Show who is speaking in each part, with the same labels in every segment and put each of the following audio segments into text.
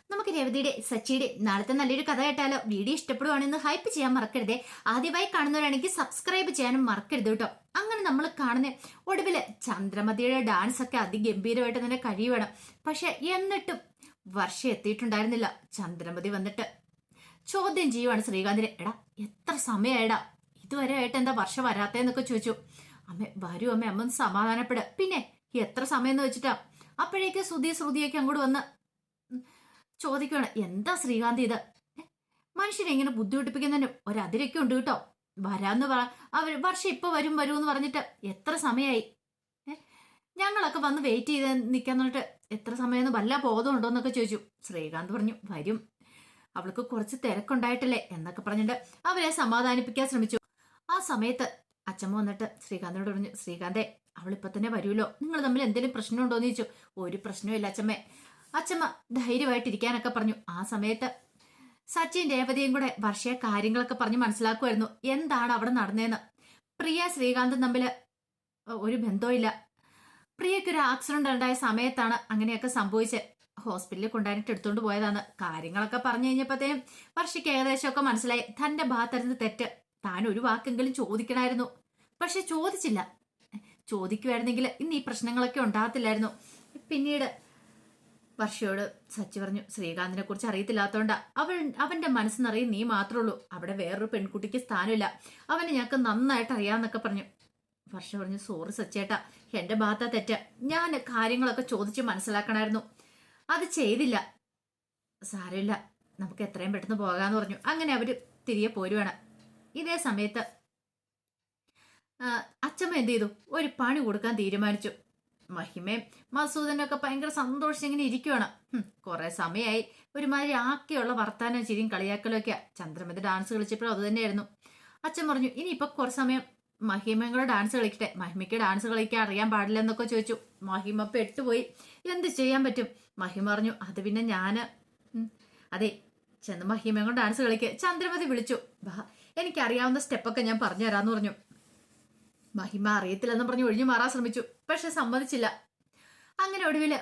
Speaker 1: നമുക്ക് രേവതിയുടെ സച്ചിയുടെ നാളത്തെ നല്ലൊരു കഥ കേട്ടാലോ? വീഡിയോ ഇഷ്ടപ്പെടുവാണെന്ന് ഹൈപ്പ് ചെയ്യാൻ മറക്കരുതേ. ആദ്യമായി കാണുന്നവരാണെങ്കിൽ സബ്സ്ക്രൈബ് ചെയ്യാനും മറക്കരുത് കേട്ടോ. അങ്ങനെ നമ്മൾ കാണുന്ന ഒടുവില് ചന്ദ്രമതിയുടെ ഡാൻസ് ഒക്കെ അതിഗംഭീരമായിട്ട് തന്നെ കഴിയുവേണം. പക്ഷെ എന്നിട്ടും വർഷ എത്തിയിട്ടുണ്ടായിരുന്നില്ല. ചന്ദ്രമതി വന്നിട്ട് ചോദ്യം ചെയ്യുവാണ് ശ്രീകാന്തിനെ. എടാ, എത്ര സമയമായിടാ, ഇതുവരെ ആയിട്ട് എന്താ വർഷ വരാത്തേന്നൊക്കെ ചോദിച്ചു. അമ്മ വരൂ അമ്മ, അമ്മ ഒന്ന് സമാധാനപ്പെട്. പിന്നെ എത്ര സമയം എന്ന് വെച്ചിട്ടാ? അപ്പോഴേക്ക് ശ്രുതിയൊക്കെ അങ്ങോട്ട് വന്ന് ചോദിക്കുകയാണ്, എന്താ ശ്രീകാന്തി ഇത്? മനുഷ്യനെ ഇങ്ങനെ ബുദ്ധിമുട്ടിപ്പിക്കുന്നതിന് ഒരതിരൊക്കെ ഉണ്ട് കേട്ടോ. വരാന്ന് വർഷം ഇപ്പൊ വരും എന്ന് പറഞ്ഞിട്ട് എത്ര സമയമായി? ഞങ്ങളൊക്കെ വന്ന് വെയിറ്റ് ചെയ്ത് നിൽക്കാൻ പറഞ്ഞിട്ട് എത്ര സമയം വല്ല ബോധമുണ്ടോ എന്നൊക്കെ ചോദിച്ചു. ശ്രീകാന്ത് പറഞ്ഞു, വരും, അവൾക്ക് കുറച്ച് തിരക്കുണ്ടായിട്ടില്ലേ എന്നൊക്കെ പറഞ്ഞിട്ട് അവരെ സമാധാനിപ്പിക്കാൻ ശ്രമിച്ചു. ആ സമയത്ത് അച്ഛമ്മ വന്നിട്ട് ശ്രീകാന്തിനോട് പറഞ്ഞു, ശ്രീകാന്തേ, അവളിപ്പൊ തന്നെ വരുമല്ലോ, നിങ്ങൾ തമ്മിൽ എന്തെങ്കിലും പ്രശ്നമുണ്ടോന്ന് ചോദിച്ചു. ഒരു പ്രശ്നമില്ല അച്ഛമ്മേ. അച്ഛമ്മ ധൈര്യമായിട്ടിരിക്കാനൊക്കെ പറഞ്ഞു. ആ സമയത്ത് സച്ചിൻ രേവതിയും കൂടെ വർഷയെ കാര്യങ്ങളൊക്കെ പറഞ്ഞ് മനസ്സിലാക്കുമായിരുന്നു എന്താണ് അവിടെ നടന്നതെന്ന്. പ്രിയ ശ്രീകാന്തും തമ്മില് ഒരു ബന്ധവുമില്ല. പ്രിയക്കൊരു ആക്സിഡന്റ് ഉണ്ടായ സമയത്താണ് അങ്ങനെയൊക്കെ സംഭവിച്ച് ഹോസ്പിറ്റലിൽ കൊണ്ടുപോയിട്ട് എടുത്തുകൊണ്ട് പോയതാണ്. കാര്യങ്ങളൊക്കെ പറഞ്ഞു കഴിഞ്ഞപ്പോഴത്തേനും വർഷയ്ക്ക് ഏകദേശമൊക്കെ മനസ്സിലായി തന്റെ ഭാഗത്തായിരുന്നു തെറ്റ്. താൻ ഒരു വാക്കെങ്കിലും ചോദിക്കണമായിരുന്നു. പക്ഷെ ചോദിച്ചില്ല. ചോദിക്കുമായിരുന്നെങ്കിൽ ഇന്ന് ഈ പ്രശ്നങ്ങളൊക്കെ ഉണ്ടാകത്തില്ലായിരുന്നു. പിന്നീട് വർഷയോട് സച്ചി പറഞ്ഞു, ശ്രീകാന്തിനെ കുറിച്ച് അറിയത്തില്ലാത്തോണ്ടാ, അവന്റെ മനസ്സെന്നറിയും നീ മാത്രമേ ഉള്ളൂ, അവിടെ വേറൊരു പെൺകുട്ടിക്ക് സ്ഥാനമില്ല, അവനെ ഞങ്ങൾക്ക് നന്നായിട്ട് അറിയാന്നൊക്കെ പറഞ്ഞു. വർഷ പറഞ്ഞു, സോറി സച്ചേട്ടാ, എന്റെ ഭാഗത്താ തെറ്റ, ഞാൻ കാര്യങ്ങളൊക്കെ ചോദിച്ച് മനസ്സിലാക്കണമായിരുന്നു, അത് ചെയ്തില്ല. സാരമില്ല, നമുക്ക് എത്രയും പെട്ടെന്ന് പോകാന്ന് പറഞ്ഞു. അങ്ങനെ അവര് തിരികെ പോരുവാണ്. ഇതേ സമയത്ത് അച്ഛമ്മ എന്ത് ചെയ്തു, ഒരു പണി കൊടുക്കാൻ തീരുമാനിച്ചു. മഹിമയും മസൂദനൊക്കെ ഭയങ്കര സന്തോഷം ഇങ്ങനെ ഇരിക്കുവാണ്. കുറെ സമയമായി ഒരുമാതിരി ആക്കിയുള്ള വർത്താനം ചിരിയും കളിയാക്കലും ഒക്കെയാ. ചന്ദ്രമതി ഡാൻസ് കളിച്ചപ്പോഴും അത് തന്നെയായിരുന്നു. അച്ഛൻ പറഞ്ഞു, ഇനിയിപ്പൊ കുറച്ച് സമയം മഹിമയും കൂടെ ഡാൻസ് കളിക്കട്ടെ, മഹിമയ്ക്ക് ഡാൻസ് കളിക്കാൻ അറിയാൻ പാടില്ല എന്നൊക്കെ ചോദിച്ചു. മഹിമ പെട്ടുപോയി. എന്ത് ചെയ്യാൻ പറ്റും? മഹിമ പറഞ്ഞു, അത് പിന്നെ ഞാന് അതെ, ചെന്ന് മഹിമയും കൂടെ ഡാൻസ് കളിക്കുക. ചന്ദ്രമതി വിളിച്ചു, എനിക്കറിയാവുന്ന സ്റ്റെപ്പൊക്കെ ഞാൻ പറഞ്ഞു തരാന്ന് പറഞ്ഞു. മഹിമ അറിയത്തില്ലെന്ന് പറഞ്ഞു ഒഴിഞ്ഞു മാറാൻ ശ്രമിച്ചു. പക്ഷെ സമ്മതിച്ചില്ല. അങ്ങനെ ഒടുവില്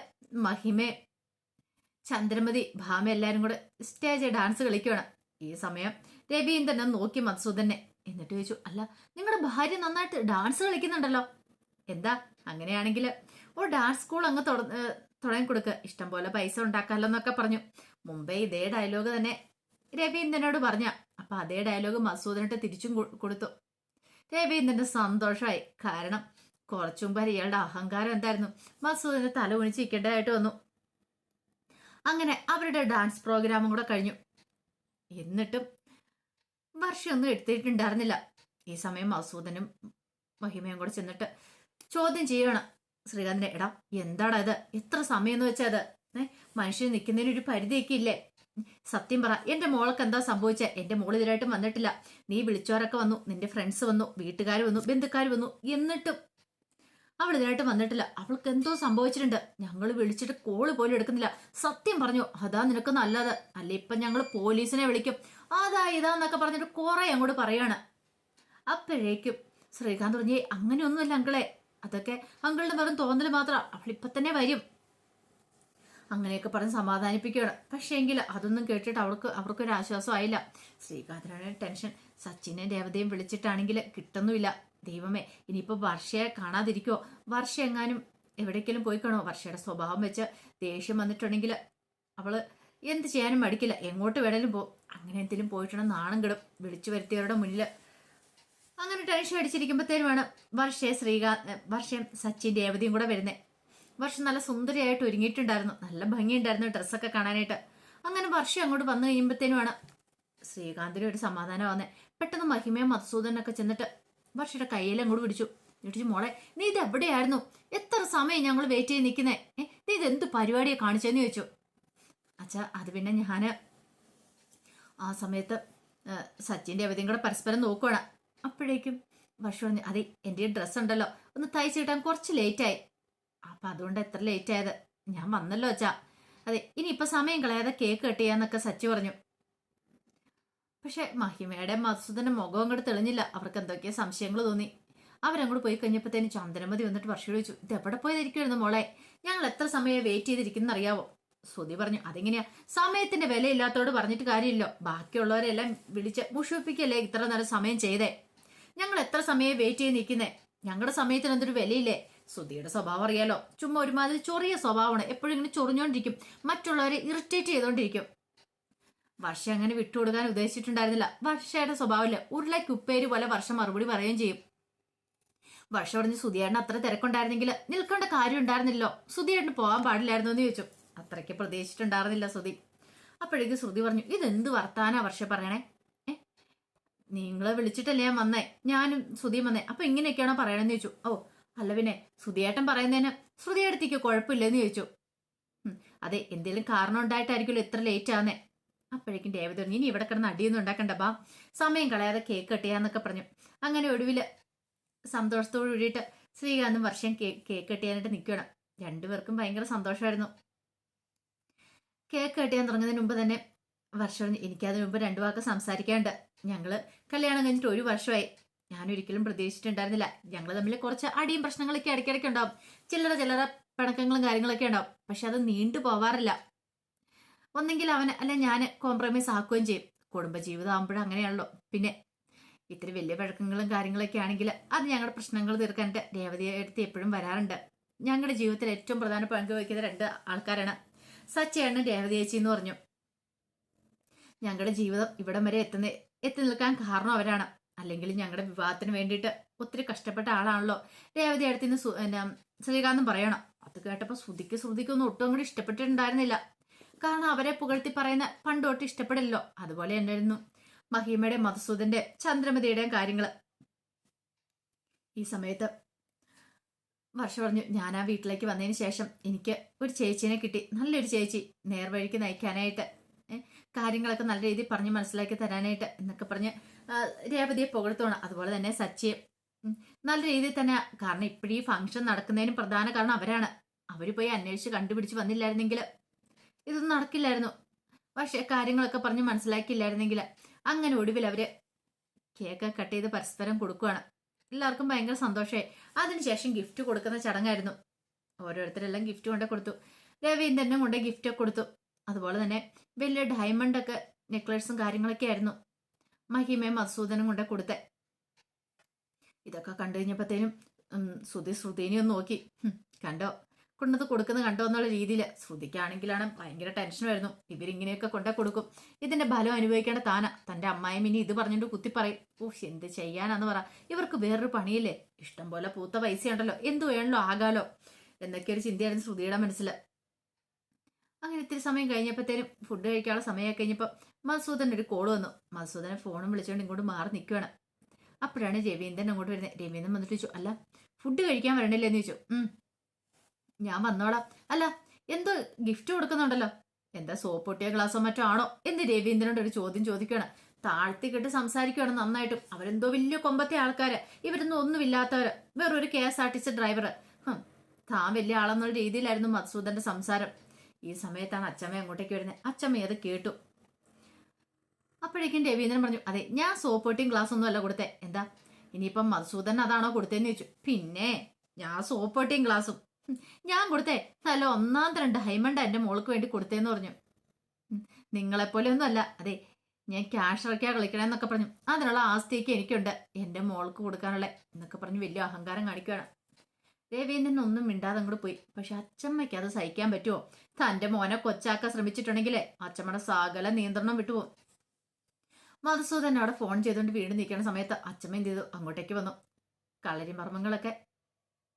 Speaker 1: മഹിമേ, ചന്ദ്രമതി, ഭാമ എല്ലാരും കൂടെ സ്റ്റേജിൽ ഡാൻസ് കളിക്കുകയാണ്. ഈ സമയം രവീന്ദ്രനെ നോക്കി മധുസൂദനെ. എന്നിട്ട് ചോദിച്ചു, അല്ല, നിങ്ങളുടെ ഭാര്യ നന്നായിട്ട് ഡാൻസ് കളിക്കുന്നുണ്ടല്ലോ, എന്താ? അങ്ങനെയാണെങ്കിൽ ഒരു ഡാൻസ് സ്കൂൾ അങ്ങ് തുടങ്ങി കൊടുക്കുക, ഇഷ്ടം പോലെ പൈസ ഉണ്ടാക്കാമല്ലോ എന്നൊക്കെ പറഞ്ഞു. മുമ്പേ ഇതേ ഡയലോഗ് തന്നെ രവീന്ദ്രനോട് പറഞ്ഞ. അപ്പൊ അതേ ഡയലോഗ് മധുസൂദനിട്ട് തിരിച്ചും കൊടുത്തു. രവീന്ദ്രന് സന്തോഷമായി. കാരണം കുറച്ചു മുമ്പ് ഇയാളുടെ അഹങ്കാരം എന്തായിരുന്നു, മസൂദിന് തല കുണിച്ചിരിക്കേണ്ടതായിട്ട് വന്നു. അങ്ങനെ അവരുടെ ഡാൻസ് പ്രോഗ്രാമും കൂടെ കഴിഞ്ഞു. എന്നിട്ടും വർഷമൊന്നും എടുത്തിട്ടുണ്ടായിരുന്നില്ല. ഈ സമയം മസൂദനും മഹിമയും കൂടെ ചെന്നിട്ട് ചോദ്യം ചെയ്യുകയാണ് ശ്രീകാന്തിനെ. എടാ, എന്താടാ ഇത്, എത്ര സമയം എന്ന് വെച്ചാൽ അത് മനുഷ്യൻ നിൽക്കുന്നതിന് ഒരു പരിധിയൊക്കെ ഇല്ലേ? സത്യം പറ, എന്റെ മോൾക്ക് എന്താ സംഭവിച്ചേ? എന്റെ മോൾ ഇതിലായിട്ടും വന്നിട്ടില്ല. നീ വിളിച്ചവരൊക്കെ വന്നു, നിന്റെ ഫ്രണ്ട്സ് വന്നു, വീട്ടുകാർ വന്നു, ബന്ധുക്കാർ വന്നു, എന്നിട്ടും അവൾ ഇതിലായിട്ട് വന്നിട്ടില്ല. അവൾക്ക് എന്തോ സംഭവിച്ചിട്ടുണ്ട്. ഞങ്ങൾ വിളിച്ചിട്ട് കോള് പോലും എടുക്കുന്നില്ല. സത്യം പറഞ്ഞു, അതാ നിനക്ക് നല്ലത്, അല്ല ഇപ്പൊ ഞങ്ങൾ പോലീസിനെ വിളിക്കും, അതാ ഇതാന്നൊക്കെ പറഞ്ഞിട്ട് കുറെ അങ്ങോട്ട് പറയാണ്. അപ്പോഴേക്കും ശ്രീകാന്ത് പറഞ്ഞേ, അങ്ങനെയൊന്നുമില്ല അങ്കിളെ, അതൊക്കെ അങ്കിളുടെ വെറും തോന്നൽ മാത്രം, അവളിപ്പൊ തന്നെ വരും, അങ്ങനെയൊക്കെ പറഞ്ഞ് സമാധാനിപ്പിക്കുകയാണ്. പക്ഷേ എങ്കിൽ അതൊന്നും കേട്ടിട്ട് അവർക്കൊരു ആശ്വാസമായില്ല. ശ്രീകാന്തിനാണ് ടെൻഷൻ. സച്ചിനെയും രേവതയും വിളിച്ചിട്ടാണെങ്കിൽ കിട്ടുന്നുമില്ല. ദൈവമേ, ഇനിയിപ്പോൾ വർഷയെ കാണാതിരിക്കോ? വർഷ എങ്ങാനും എവിടേക്കെങ്കിലും പോയി കാണോ? വർഷയുടെ സ്വഭാവം വെച്ച് ദേഷ്യം വന്നിട്ടുണ്ടെങ്കിൽ അവള് എന്ത് ചെയ്യാനും മടിക്കില്ല, എങ്ങോട്ട് വേണേലും അങ്ങനെ എന്തെങ്കിലും പോയിട്ടുണ്ടെങ്കിൽ നാണം കിടും വിളിച്ചു വരുത്തിയവരുടെ മുന്നിൽ. അങ്ങനെ ടെൻഷൻ അടിച്ചിരിക്കുമ്പോഴത്തേനുമാണ് വർഷയും സച്ചിൻ രേവതിയും കൂടെ വരുന്നത്. വർഷം നല്ല സുന്ദരിയായിട്ട് ഒരുങ്ങിയിട്ടുണ്ടായിരുന്നു, നല്ല ഭംഗിയുണ്ടായിരുന്നു ഡ്രസ്സൊക്കെ കാണാനായിട്ട്. അങ്ങനെ വർഷം അങ്ങോട്ട് വന്നു കഴിയുമ്പോഴത്തേനുമാണ് ശ്രീകാന്തിന് ഒരു സമാധാനം വന്നേ. പെട്ടെന്ന് മഹിമയും മധുസൂദനൊക്കെ ചെന്നിട്ട് വർഷയുടെ കയ്യിൽ അങ്ങോട്ട് പിടിച്ചു, മോളെ, നീ ഇത് എവിടെയായിരുന്നു? എത്ര സമയം ഞങ്ങൾ വെയിറ്റ് ചെയ്ത് നിൽക്കുന്നേ? നീ ഇത് എന്ത് പരിപാടിയെ കാണിച്ചെന്ന് ചോദിച്ചു. അച്ഛാ, അത് പിന്നെ ഞാന് ആ സമയത്ത് സച്ചിൻ്റെ അവധിയും കൂടെ പരസ്പരം നോക്കുവാണ്. അപ്പോഴേക്കും വർഷം പറഞ്ഞു, അതെ, എൻ്റെ ഡ്രസ്സ് ഉണ്ടല്ലോ, ഒന്ന് തയ്ച്ചു കിട്ടാൻ കുറച്ച് ലേറ്റായി, അപ്പൊ അതുകൊണ്ട് എത്ര ലേറ്റ് ആയത്, ഞാൻ വന്നല്ലോ അച്ഛാ. അതെ, ഇനിയിപ്പൊ സമയം കളയാതെ കേക്ക് കട്ട് ചെയ്യാന്നൊക്കെ സച്ചി പറഞ്ഞു. പക്ഷെ മഹിമയുടെ മധുസൂദന്റെ മുഖം അങ്ങോട്ട് തെളിഞ്ഞില്ല. അവർക്ക് എന്തൊക്കെയോ സംശയങ്ങൾ തോന്നി. അവരങ്ങോട്ട് പോയി കഴിഞ്ഞപ്പോഴത്തേന് ചന്ദ്രമതി വന്നിട്ട് വർഷയോട് ചോദിച്ചു, ഇത് എവിടെ പോയതിരിക്കുമായിരുന്നു മോളെ? ഞങ്ങൾ എത്ര സമയം വെയിറ്റ് ചെയ്തിരിക്കുന്ന അറിയാവോ? ശ്രുതി പറഞ്ഞു, അതെങ്ങനെയാ? സമയത്തിന്റെ വിലയില്ലാത്തോട് പറഞ്ഞിട്ട് കാര്യമില്ലോ. ബാക്കിയുള്ളവരെല്ലാം വിളിച്ച് മുഷിപ്പിക്കല്ലേ ഇത്ര നേരം സമയം ചെയ്തേ. ഞങ്ങൾ എത്ര സമയം വെയിറ്റ് ചെയ്ത് നിൽക്കുന്നേ. ഞങ്ങളുടെ സമയത്തിന് എന്തൊരു വിലയില്ലേ? ശ്രുതിയുടെ സ്വഭാവം അറിയാലോ, ചുമ്മാ ഒരുമാതിരി ചൊറിയ സ്വഭാവമാണ്. എപ്പോഴും ഇങ്ങനെ ചൊറിഞ്ഞോണ്ടിരിക്കും, മറ്റുള്ളവരെ ഇറിറ്റേറ്റ് ചെയ്തോണ്ടിരിക്കും. വർഷ അങ്ങനെ വിട്ടുകൊടുക്കാൻ ഉദ്ദേശിച്ചിട്ടുണ്ടായിരുന്നില്ല. വർഷയുടെ സ്വഭാവമില്ല, ഉരുളയ്ക്ക് ഉപ്പേര് പോലെ വർഷം മറുപടി പറയുകയും ചെയ്യും. വർഷ പറഞ്ഞ് സുധിയേട്ടന് അത്ര തിരക്കുണ്ടായിരുന്നെങ്കിൽ നിൽക്കേണ്ട കാര്യം ഉണ്ടായിരുന്നില്ലോ, സുധിയേട്ടന് പോകാൻ പാടില്ലായിരുന്നു എന്ന് ചോദിച്ചു. അത്രയ്ക്ക് പ്രതീക്ഷിച്ചിട്ടുണ്ടായിരുന്നില്ല ശ്രുതി. അപ്പോഴേക്കും ശ്രുതി പറഞ്ഞു, ഇതെന്ത് വർത്താനാ വർഷ പറയണേ? നിങ്ങളെ വിളിച്ചിട്ടല്ലേ ഞാൻ വന്നേ, ഞാനും ശ്രുതിയും വന്നേ, അപ്പൊ ഇങ്ങനെയൊക്കെയാണോ പറയണെന്ന് ചോദിച്ചു. ഓ അല്ല പിന്നെ ശ്രുതിയേട്ടൻ പറയുന്നതിന് ശ്രുതിയേടത്തേക്ക് കുഴപ്പമില്ലെന്ന് ചോദിച്ചു. അതെ, എന്തെങ്കിലും കാരണം ഉണ്ടായിട്ടായിരിക്കുമല്ലോ ഇത്ര ലേറ്റ് ആവുന്നേ. അപ്പോഴേക്കും രേവതി പറഞ്ഞു, ഇനി ഇവിടെ കിടന്ന് അടിയൊന്നും ഉണ്ടാക്കണ്ട, ബാ സമയം കളയാതെ കേക്ക് കട്ടിയാന്നൊക്കെ പറഞ്ഞു. അങ്ങനെ ഒടുവില് സന്തോഷത്തോട് കൂടിയിട്ട് ശ്രീകാന്തും വർഷം കേക്ക് കട്ടിയാനായിട്ട് നിൽക്കണം. രണ്ടുപേർക്കും ഭയങ്കര സന്തോഷമായിരുന്നു. കേക്ക് കട്ടിയാൻ തുടങ്ങുന്നതിന് മുമ്പ് തന്നെ വർഷം, എനിക്കതിന് മുമ്പ് രണ്ടു വാക്ക് സംസാരിക്കാണ്ട്. ഞങ്ങള് കല്യാണം കഴിഞ്ഞിട്ട് 1 വർഷമായി. ഞാനൊരിക്കലും പ്രതീക്ഷിച്ചിട്ടുണ്ടായിരുന്നില്ല. ഞങ്ങൾ തമ്മിൽ കുറച്ച് അടിയും പ്രശ്നങ്ങളൊക്കെ ഇടയ്ക്കിടയ്ക്ക് ഉണ്ടാവും, ചില്ലറ പിണക്കങ്ങളും കാര്യങ്ങളൊക്കെ ഉണ്ടാവും. പക്ഷെ അത് നീണ്ടു പോവാറില്ല. ഒന്നെങ്കിൽ അവന് അല്ല ഞാൻ കോംപ്രമൈസ് ആക്കുകയും ചെയ്യും. കുടുംബജീവിതം ആകുമ്പോഴും അങ്ങനെയാണല്ലോ. പിന്നെ ഇത്തിരി വലിയ പഴക്കങ്ങളും കാര്യങ്ങളൊക്കെ ആണെങ്കിൽ അത് ഞങ്ങളുടെ പ്രശ്നങ്ങൾ തീർക്കാനായിട്ട് രേവതി അടുത്ത് എപ്പോഴും വരാറുണ്ട്. ഞങ്ങളുടെ ജീവിതത്തിൽ ഏറ്റവും പ്രധാന പങ്ക് വഹിക്കുന്ന 2 ആൾക്കാരാണ് സച്ചേണ്ണൻ രേവതി ചേച്ചി എന്ന് പറഞ്ഞു. ഞങ്ങളുടെ ജീവിതം ഇവിടം വരെ എത്തി നിൽക്കാൻ കാരണം അവരാണ്. അല്ലെങ്കിൽ ഞങ്ങളുടെ വിവാഹത്തിന് വേണ്ടിയിട്ട് ഒത്തിരി കഷ്ടപ്പെട്ട ആളാണല്ലോ രേവതി അടുത്തിന് ശ്രീകാന്തും പറയണം. അത് കേട്ടപ്പോൾ ശ്രുതിക്കൊന്നും ഒട്ടും കൂടി ഇഷ്ടപ്പെട്ടിട്ടുണ്ടായിരുന്നില്ല. കാരണം അവരെ പുകഴ്ത്തി പറയുന്ന പണ്ടോട്ട് ഇഷ്ടപ്പെടില്ലല്ലോ. അതുപോലെ തന്നെയായിരുന്നു മഹിമയുടെ, മധുസൂദന്റെ, ചന്ദ്രമതിയുടെയും കാര്യങ്ങള്. ഈ സമയത്ത് വർഷ പറഞ്ഞു, ഞാൻ ആ വീട്ടിലേക്ക് വന്നതിന് ശേഷം എനിക്ക് ഒരു ചേച്ചീനെ കിട്ടി, നല്ലൊരു ചേച്ചി, നേർവഴിക്ക് നയിക്കാനായിട്ട്, കാര്യങ്ങളൊക്കെ നല്ല രീതിയിൽ പറഞ്ഞ് മനസ്സിലാക്കി തരാനായിട്ട് എന്നൊക്കെ പറഞ്ഞ് രേവതിയെ പുകഴ്ത്തോണം. അതുപോലെ തന്നെ സച്ചിയെ നല്ല രീതിയിൽ തന്നെ. കാരണം ഇപ്പോഴീ ഫംഗ്ഷൻ നടക്കുന്നതിനും പ്രധാന കാരണം അവരാണ്. അവര് പോയി അന്വേഷിച്ച് കണ്ടുപിടിച്ച് വന്നില്ലായിരുന്നെങ്കിൽ ഇതൊന്നും നടക്കില്ലായിരുന്നു. പക്ഷെ കാര്യങ്ങളൊക്കെ പറഞ്ഞ് മനസ്സിലാക്കിയില്ലായിരുന്നെങ്കിൽ. അങ്ങനെ ഒടുവിൽ അവര് കേക്ക് കട്ട് ചെയ്ത് പരസ്പരം കൊടുക്കുകയാണ്. എല്ലാവർക്കും ഭയങ്കര സന്തോഷമായി. അതിനുശേഷം ഗിഫ്റ്റ് കൊടുക്കുന്ന ചടങ്ങായിരുന്നു. ഓരോരുത്തരെല്ലാം ഗിഫ്റ്റ് കൊണ്ടേ കൊടുത്തു. രവീന്ദ്രനും കൊണ്ടേ ഗിഫ്റ്റ് ഒക്കെ കൊടുത്തു. അതുപോലെ തന്നെ വലിയ ഡയമണ്ട് ഒക്കെ നെക്ലേസും കാര്യങ്ങളൊക്കെ ആയിരുന്നു മഹിമയും മധുസൂദനും കൊണ്ടേ കൊടുത്തേ. ഇതൊക്കെ കണ്ടു കഴിഞ്ഞപ്പോഴത്തേനും ശ്രുതിനെ ഒന്ന് നോക്കി, കണ്ടോ കൊണ്ടത് കൊടുക്കുന്നത് കണ്ടോ എന്നുള്ള രീതിയിൽ. ശ്രുതിക്കാണെങ്കിലാണ് ഭയങ്കര ടെൻഷനായിരുന്നു. ഇവരിങ്ങനെയൊക്കെ കൊണ്ടേ കൊടുക്കും, ഇതിന്റെ ബലം അനുഭവിക്കേണ്ട താന. തന്റെ അമ്മായിയും ഇനി ഇത് പറഞ്ഞിട്ട് കുത്തി പറയും. ഓ എന്ത് ചെയ്യാനാന്ന് പറ, ഇവർക്ക് വേറൊരു പണിയില്ലേ, ഇഷ്ടം പോലെ പൂത്ത പൈസയുണ്ടല്ലോ, എന്തു വേണല്ലോ ആകാലോ എന്നൊക്കെ ഒരു ചിന്തയായിരുന്നു ശ്രുതിയുടെ മനസ്സിൽ. അങ്ങനെ ഇത്തിരി സമയം കഴിഞ്ഞപ്പോഴത്തേനും ഫുഡ് കഴിക്കാനുള്ള സമയമൊക്കെ കഴിഞ്ഞപ്പോൾ മധുസൂദൻ ഒരു കോൾ വന്നു. മധുസൂദനെ ഫോണും വിളിച്ചുകൊണ്ട് ഇങ്ങോട്ട് മാറി നിൽക്കുകയാണ്. അപ്പോഴാണ് രവീന്ദ്രൻ അങ്ങോട്ട് വരുന്നത്. രവീന്ദ്രൻ വന്നിട്ട് ചോദിച്ചു, അല്ല ഫുഡ് കഴിക്കാൻ വരണില്ലേ എന്ന് ചോദിച്ചു. ഞാൻ വന്നോളാം. അല്ല എന്തോ ഗിഫ്റ്റ് കൊടുക്കുന്നുണ്ടല്ലോ, എന്താ സോപ്പ് പൊട്ടിയ ഗ്ലാസോ മറ്റോ ആണോ എന്ന് രവീന്ദ്രനോട് ഒരു ചോദ്യം ചോദിക്കുകയാണ്. താഴ്ത്തിക്കിട്ട് സംസാരിക്കുകയാണ് നന്നായിട്ടും. അവരെന്തോ വലിയ കൊമ്പത്തെ ആൾക്കാര്, ഇവരൊന്നും ഒന്നുമില്ലാത്തവര്, വേറൊരു KSRTC ഡ്രൈവർ. താൻ വലിയ ആളെന്നുള്ള രീതിയിലായിരുന്നു മധുസൂദന്റെ സംസാരം. ഈ സമയത്താണ് അച്ചമ്മ അങ്ങോട്ടേക്ക് വരുന്നത്. അച്ചമ്മ അത് കേട്ടു. അപ്പോഴേക്കും രവീന്ദ്രൻ പറഞ്ഞു, അതെ ഞാൻ സോപ്പ് പൊട്ടിയും ഗ്ലാസ് ഒന്നും അല്ല കൊടുത്തേ. എന്താ ഇനിയിപ്പം മധുസൂദൻ അതാണോ കൊടുത്തേന്ന് ചോദിച്ചു. പിന്നെ ഞാൻ സോപ്പ് പൊട്ടിയും ഗ്ലാസും ഞാൻ കൊടുത്തേ നല്ല 1 തരം ഡയമണ്ട് എന്റെ മോൾക്ക് വേണ്ടി കൊടുത്തേന്ന് പറഞ്ഞു. നിങ്ങളെപ്പോലെ ഒന്നും അല്ല, അതെ ഞാൻ ക്യാഷ് ഇറക്കിയാ കളിക്കണമെന്നൊക്കെ പറഞ്ഞു. അതിനുള്ള ആസ്തിയൊക്കെ എനിക്കുണ്ട് എന്റെ മോൾക്ക് കൊടുക്കാനുള്ള എന്നൊക്കെ പറഞ്ഞു വലിയ അഹങ്കാരം കാണിക്കുകയാണ്. രവീന്ദ്രൻ ഒന്നും മിണ്ടാതെ അങ്ങോട്ട് പോയി. പക്ഷെ അച്ചമ്മയ്ക്ക് അത് സഹിക്കാൻ പറ്റുമോ? തന്റെ മോനെ കൊച്ചാക്കാൻ ശ്രമിച്ചിട്ടുണ്ടെങ്കിലേ അച്ചമ്മയുടെ സകല നിയന്ത്രണം വിട്ടുപോകും. മധുസൂദൻ അവിടെ ഫോൺ ചെയ്തുകൊണ്ട് വീണ്ടും നിൽക്കുന്ന സമയത്ത് അച്ചമ്മ എന്ത് ചെയ്തു, അങ്ങോട്ടേക്ക് വന്നു. കളരി മർമ്മങ്ങളൊക്കെ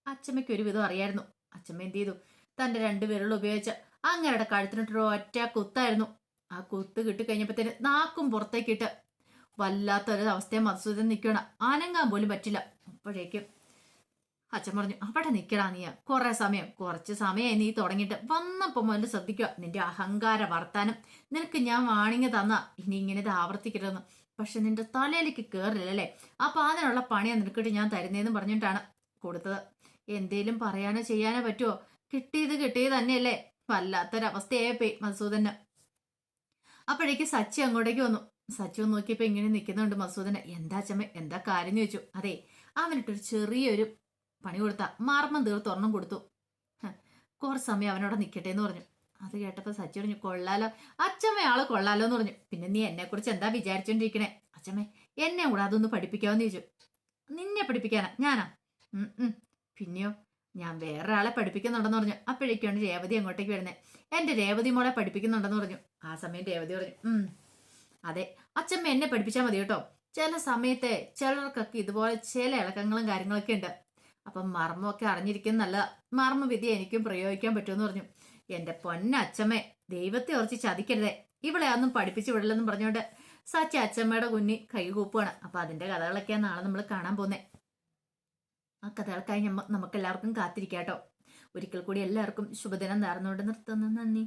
Speaker 1: അച്ചമ്മയ്ക്ക് ഒരുവിധം അറിയായിരുന്നു. അച്ചമ്മ എന്ത് ചെയ്തു, തന്റെ 2 വിരൽ ഉപയോഗിച്ച് അങ്ങയുടെ കഴുത്തിനിട്ടൊരു ഒറ്റ കുത്തായിരുന്നു. ആ കുത്ത് കിട്ടിക്കഴിഞ്ഞപ്പോഴത്തേന് നാക്കും പുറത്തേക്കിട്ട് വല്ലാത്തൊരു അവസ്ഥയെ മധുസൂദൻ നിൽക്കണം. അനങ്ങാൻ പോലും പറ്റില്ല. അപ്പോഴേക്കും അച്ഛൻ പറഞ്ഞു, അവിടെ നിൽക്കടാ നീ, കുറച്ച് സമയമായി നീ തുടങ്ങിയിട്ട്. വന്നപ്പോ മുതൽ ശ്രദ്ധിക്കുക നിന്റെ അഹങ്കാര വർത്താനം. നിനക്ക് ഞാൻ വാണിങ് തന്ന ഇനി ഇങ്ങനെ ഇത് ആവർത്തിക്കരുതെന്ന്. പക്ഷെ നിന്റെ തലയിലേക്ക് കയറില്ലല്ലേ, അപ്പൊ അതിനുള്ള പണിയാ നിനക്കിട്ട് ഞാൻ തരുന്നതെന്ന് പറഞ്ഞിട്ടാണ് കൊടുത്തത്. എന്തേലും പറയാനോ ചെയ്യാനോ പറ്റുമോ? കിട്ടിയത് തന്നെയല്ലേ. വല്ലാത്തൊരവസ്ഥയായി പോയി മധുസൂദന്. അപ്പോഴേക്ക് സച്ചി അങ്ങോട്ടേക്ക് വന്നു. സച്ചു നോക്കിയപ്പോ ഇങ്ങനെ നിൽക്കുന്നുണ്ട് മധുസൂദന്. എന്താ അച്ഛമ്മ, എന്താ കാര്യം എന്ന് ചോദിച്ചു. അതെ അവനിട്ടൊരു ചെറിയൊരു പണി കൊടുത്ത മർമ്മം തീർത്ത് ഒരെണ്ണം കൊടുത്തു. കുറച്ച് സമയം അവനോടെ നിൽക്കട്ടെ എന്ന് പറഞ്ഞു. അത് കേട്ടപ്പോ സച്ചി പറഞ്ഞു, കൊള്ളാലോ അച്ഛമ്മ, ആള് കൊള്ളാലോ എന്ന് പറഞ്ഞു. പിന്നെ നീ എന്നെ കുറിച്ച് എന്താ വിചാരിച്ചോണ്ടിരിക്കണേ? അച്ഛമ്മേ, എന്നെ കൂടെ അതൊന്ന് പഠിപ്പിക്കാമെന്ന് ചോദിച്ചു. നിന്നെ പഠിപ്പിക്കാനാ? ഞാനാ? പിന്നെയോ, ഞാൻ വേറൊരാളെ പഠിപ്പിക്കുന്നുണ്ടെന്ന് പറഞ്ഞു. അപ്പോഴേക്കാണ് രേവതി അങ്ങോട്ടേക്ക് വരുന്നത്. എന്റെ രേവതി മോളെ പഠിപ്പിക്കുന്നുണ്ടെന്ന് പറഞ്ഞു. ആ സമയം രേവതി പറഞ്ഞു, അതെ, അച്ഛമ്മ എന്നെ പഠിപ്പിച്ചാൽ മതി കേട്ടോ. ചില സമയത്തെ ചിലർക്കൊക്കെ ഇതുപോലെ ചില ഇളക്കങ്ങളും കാര്യങ്ങളൊക്കെ ഉണ്ട്. അപ്പം മർമ്മമൊക്കെ അറിഞ്ഞിരിക്കുന്ന നല്ലതാ. മർമ്മവിദ്യ എനിക്കും പ്രയോഗിക്കാൻ പറ്റുമെന്ന് പറഞ്ഞു. എന്റെ പൊന്നച്ഛമ്മേ, ദൈവത്തെ ഉറച്ച് ചതിക്കരുതേ, ഇവിടെ ഒന്നും പഠിപ്പിച്ചു വിടില്ലെന്നും പറഞ്ഞുകൊണ്ട് സച്ചി അച്ഛമ്മയുടെ കുഞ്ഞി കൈ കൂപ്പുവാണ്. അപ്പൊ അതിന്റെ കഥകളൊക്കെയാണ് നാളെ നമ്മൾ കാണാൻ പോകുന്നത്. ആ കഥകൾക്കായി നമുക്ക് എല്ലാവർക്കും കാത്തിരിക്കാട്ടോ. ഒരിക്കൽ കൂടി എല്ലാവർക്കും ശുഭദിനം നേർന്നുകൊണ്ട് നിർത്തുന്നു. നന്ദി.